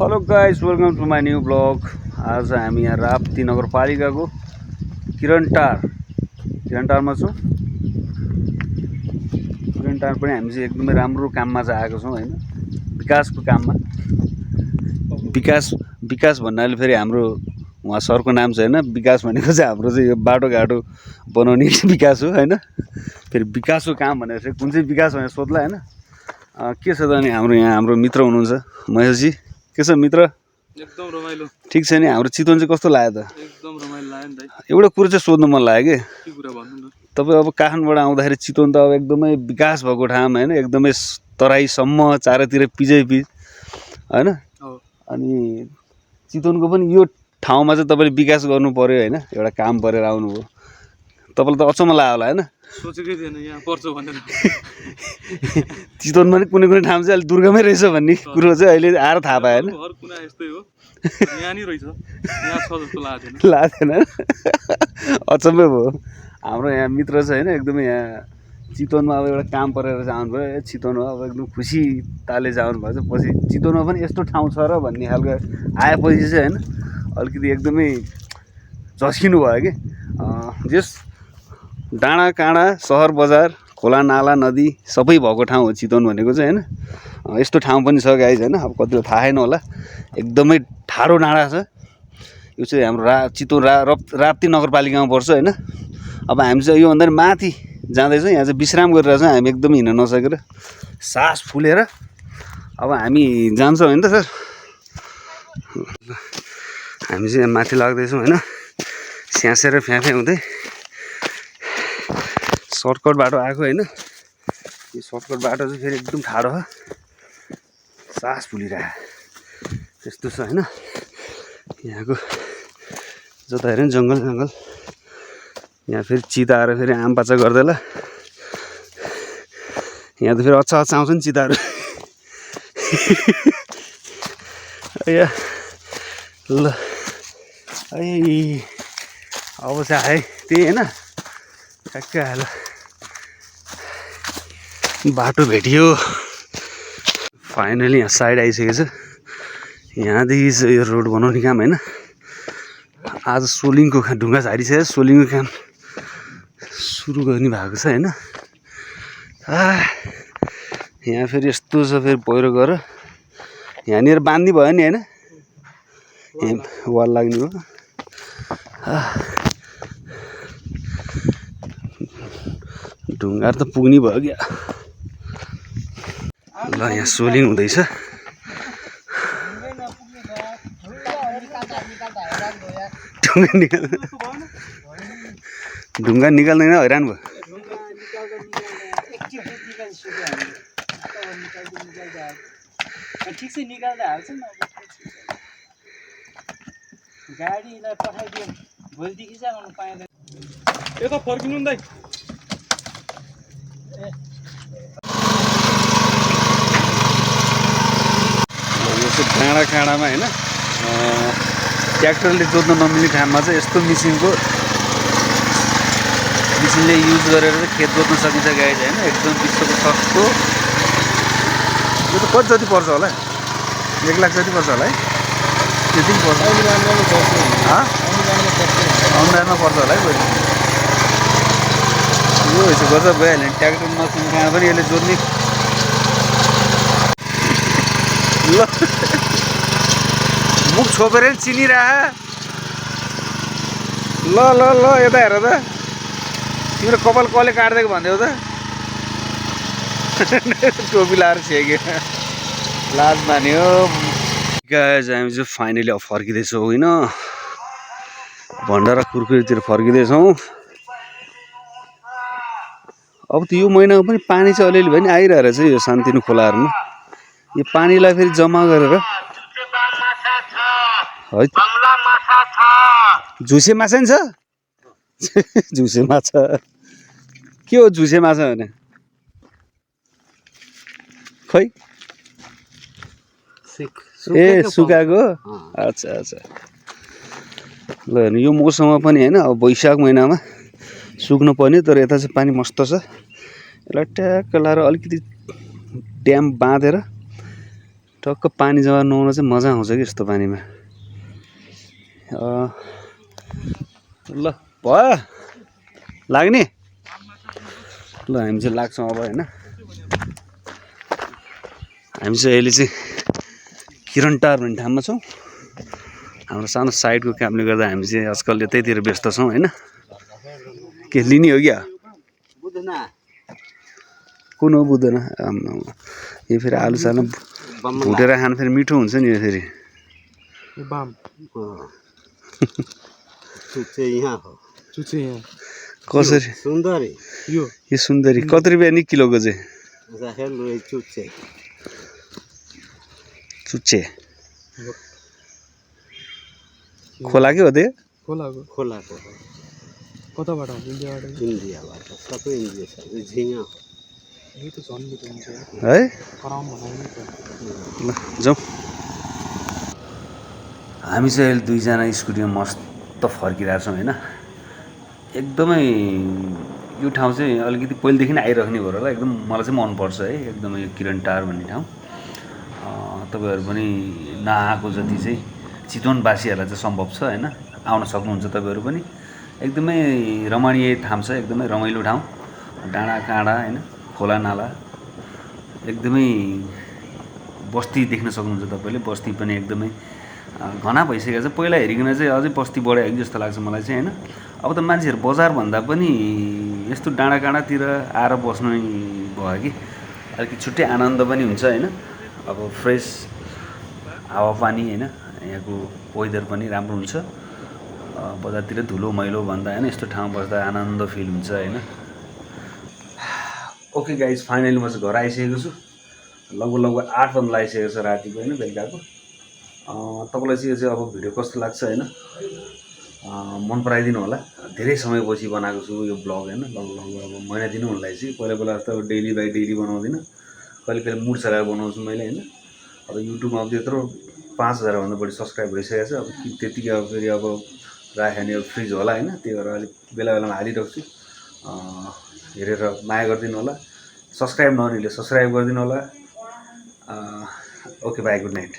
Hello guys, welcome to my new blog. आज हामी यहाँ राप्ती नगरपालिकाको किरणटारमा छौँ। किरणटार पनि हामी चाहिँ एकदमै राम्रो काममा चाहिँ आएको छौँ होइन, विकासको काममा। विकास भन्नाले फेरि हाम्रो उहाँ सरको नाम छ होइन, विकास भनेको चाहिँ हाम्रो चाहिँ यो बाटोघाटो बनाउने विकास हो होइन। फेरि विकासको काम भनेर चाहिँ कुन चाहिँ विकास भनेर सोध्ला होइन। के छ त अनि हाम्रो मित्र हुनुहुन्छ महेशजी, के छ मित्र? एकदम रमाइलो। ठिक छ नि? हाम्रो चितवन चाहिँ कस्तो लाग्यो त? एकदम रमाइलो लाग्यो नि त। एउटा कुरो चाहिँ सोध्नु मन लाग्यो के कुरा भन्नु न? तपाईँ अब काठमाडौँबाट आउँदाखेरि चितवन त अब एकदमै विकास भएको ठाउँ होइन, एकदमै तराईसम्म चारैतिर पिजै पिज होइन। अनि चितवनको पनि यो ठाउँमा चाहिँ तपाईँले विकास गर्नु पर्यो होइन, एउटा काम परेर आउनुभयो। तपाईँलाई त अचम्म लाग्यो होला होइन? सोचेकै थिएन यहाँ पर्छ भनेर। चितवनमा पनि कुनै कुनै ठाउँ चाहिँ अलिक दुर्गमै रहेछ भन्ने कुरो चाहिँ अहिले आएर थाहा पाएन। हर कुना यस्तै हो, यहाँ नि रहेछ, यहाँ छ जस्तो लागेको थिएन। अचम्मै भयो। हाम्रो यहाँ मित्र छ होइन, एकदमै यहाँ चितवनमा अब एउटा काम परेर चाहिँ आउनुभयो। चितवनमा अब एकदम खुसी तालले चाहिँ आउनुभएको छ। पछि चितवनमा पनि यस्तो ठाउँ छ र भन्ने खालको आएपछि चाहिँ होइन अलिकति एकदमै झस्किनु भयो कि। जस डाँडा काँडा सहर बजार खोला नाला नदी सबै भएको ठाउँ हो चितवन भनेको चाहिँ होइन। यस्तो ठाउँ पनि छ गाइज होइन, अब कतिलाई थाहा छैन होला। एकदमै ठाडो डाँडा छ यो चाहिँ हाम्रो चितवन राप्ती नगरपालिकामा पर्छ होइन। अब हामी चाहिँ योभन्दा माथि जाँदैछौँ। यहाँ चाहिँ विश्राम गरेर चाहिँ हामी एकदमै हिँड्न नसकेर सास फुलेर अब हामी जान्छौँ होइन त सर। हामी चाहिँ यहाँ माथि लाग्दैछौँ होइन, स्यासेर फ्याफे हुँदै। सर्टकट बाटो आएको होइन, यो सर्टकट बाटो चाहिँ फेरि एकदम ठाडो हो, सास फुलिरहेको त्यस्तो छ होइन। यहाँको जता हेऱ्यो नि जङ्गल जङ्गल। यहाँ फेरि चिताएर फेरि आम पाचा गर्दैला। यहाँ त फेरि अच्छा आउँछ नि चिताहरू। ल अब चाहिँ आएँ त्यही होइन, ठ्याक्कै आयो। बाटो भेटियो फाइनली। यहाँ साइड आइसकेको छ। यहाँदेखि चाहिँ यो रोड बनाउने काम होइन। आज सोलिङको ढुङ्गा झारिसक्यो, सोलिङको काम सुरु गर्ने भएको छ होइन। यहाँ फेरि यस्तो छ, फेरि पहिरो गएर यहाँनिर बाँध्ने भयो नि होइन, यहाँ वाल लाग्ने भयो। ढुङ्गाहरू त पुग्ने भयो क्या। ल यहाँ सोलिङ हुँदैछ। ढुङ्गा निकाल्दैन, हैरान भयो। ठिक से निकाल्दा हाल्छ नि। गाडीलाई पठाइदियो भोलिदेखि चाहिँ आउनु पाइँदैन। यता फर्किनु नि दाइ। यो चाहिँ डाँडा काँडामा होइन, ट्र्याक्टरले जोत्न नमिल्ने ठाउँमा चाहिँ यस्तो मिसिनले युज गरेर चाहिँ खेत जोत्न सकिन्छ गाइज होइन। एकदम विश्वको सस्तो। यो त कति जति पर्छ होला? 1 लाख जति पर्छ होला है, त्यति पर्छ। अनुदानमा पर्छ होला है बहिनी। यो चाहिँ गजब भइहाल्यो नि, ट्र्याक्टर नकिने कहाँ पनि यसले जोत्ने। ल मुख छोपेर नि चिनिरह। ल ल ल यता हेर त, तिम्रो कपाल कसले काट्दिएको भनिदेऊ त। टोपी लाएर छेक्यो, लाज मान्यो। गाइज हामी चाहिँ फाइनली अब फर्किँदैछौँ होइन, भण्डारा कुरकुरीतिर फर्किँदैछौँ। अब त यो महिनामा पनि पानी चाहिँ अलिअलि भए पनि आइरहेको रहेछ यो सानतिनो खोलाहरूमा। यो पानीलाई फेरि जम्मा गरेर है झुसे माछा नि छ। झुसे माछा के हो? झुसे माछा भने खै ए सुकाएको। अच्छा अच्छा। ल हेर्नु यो मौसममा पनि होइन, अब वैशाख महिनामा सुक्नु पर्ने, तर यता चाहिँ पानी मस्त छ। यसलाई ट्याक्क लाएर अलिकति ड्याम बाँधेर टक्क पानी जग्गा नुहाउन चाहिँ मजा आउँछ कि यस्तो पानीमा ल भयो लाग्ने ल हामी चाहिँ लाग्छौँ अब होइन हामी चाहिँ अहिले चाहिँ किरण टार भन्ने ठाउँमा छौँ हाम्रो सानो साइडको कामले गर्दा हामी चाहिँ आजकल यतैतिर व्यस्त छौँ होइन के लिने हो क्या कुन हो बुझ्दैन यो फेरि आलु सालु भुटेर खानु फेरि मिठो हुन्छ नि यो फेरि कसरी सुन्दरी यो सुन्दरी कति रुपियाँ नि किलोको चाहिँ चुच्चे खोला के हो त्यो खोलाको कताबाट आउँछ इन्डियाबाट इन्डियाबाट सबै इन्डिया छ यो झिङ्गा यो त झन् मिठो हुन्छ है कराम बनाउने त ल जाउँ हामी चाहिँ अहिले दुईजना स्कुटीमा मस्त फर्किरहेको छौँ होइन एकदमै यो ठाउँ चाहिँ अलिकति पहिलेदेखि नै आइराख्ने भएर होला एकदम मलाई चाहिँ मनपर्छ है एकदमै यो किरण टार भन्ने ठाउँ तपाईँहरू पनि नआएको जति चाहिँ चितवनवासीहरूलाई चाहिँ सम्भव छ होइन आउन सक्नुहुन्छ तपाईँहरू पनि एकदमै रमणीय ठाउँ छ एकदमै रमाइलो ठाउँ डाँडा काँडा होइन खोला नाला एकदमै बस्ती देख्न सक्नुहुन्छ तपाईँले बस्ती पनि एकदमै घना भइसकेको छ पहिला हेरिकन चाहिँ अझै बस्ती बढायो कि जस्तो लाग्छ मलाई चाहिँ होइन अब त मान्छेहरू बजारभन्दा पनि यस्तो डाँडा काँडातिर आएर बस्नु भयो कि अलिकति छुट्टै आनन्द पनि हुन्छ होइन अब फ्रेस हावापानी होइन यहाँको वेदर पनि राम्रो हुन्छ बजारतिर धुलो मैलो भन्दा होइन यस्तो ठाउँ बस्दा आनन्द फिल हुन्छ होइन ओके गाइज फाइनली म चाहिँ घर आइसकेको छु लगभग 8 बजी लागिसकेको छ रातिको होइन बेलुकाको तपाईँलाई चाहिँ अब भिडियो कस्तो लाग्छ होइन मन पराइदिनु होला धेरै समयपछि बनाएको छु यो ब्लग होइन लगभग अब महिना दिनु हुनलाई चाहिँ पहिला त डेली बाई डेली बनाउँदिनँ कहिले कहिले मुड चलाएर बनाउँछु मैले होइन अब युट्युबमा अब त्यत्रो 5000 भन्दा बढी सब्सक्राइब भइसकेको छ अब त्यतिकै अब फेरि अब राख्यो भने अब फ्रिज होला होइन त्यही भएर अलिक बेला बेलामा हालिराख्छु हेरेर माया गरिदिनु होला सब्सक्राइब नगर्नेले सब्सक्राइब गरिदिनु होला ओके बाई गुड नाइट